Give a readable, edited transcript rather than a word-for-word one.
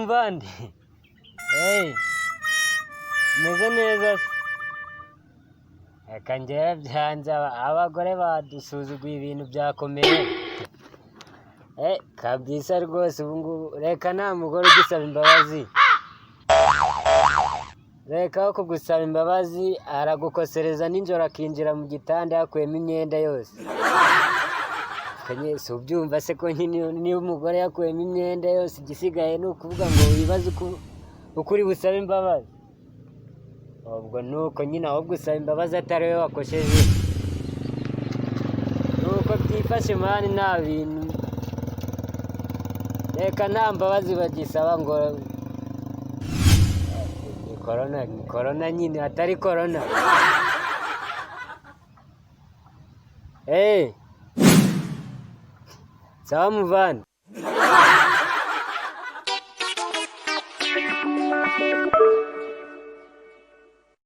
muvandi. Hey, meze neza se? Reka njyewe byanze abagore badusuzuguye ibintu byakomeye. Kabisa rwose ubu ngubu reka nta mugore ugusaba imbabazi. Reka aho kugusaba imbabazi aragukosereza nijoro akinjira mu gitanda yakuyemo imyenda yose. Si ubyumva se ko niba umugore yakuyemo imyenda yose igisigaye ni ukuvuga ngo wibaze uko uri busabe imbabazi. Ubwo nuko nyine ahubwo usaba imbabazi atari we wakosheje. Nuko byifashe mani nta bintu. Reka nta mbabazi bagisaba ngo ni corona nyine atari corona. Sawa muvandi.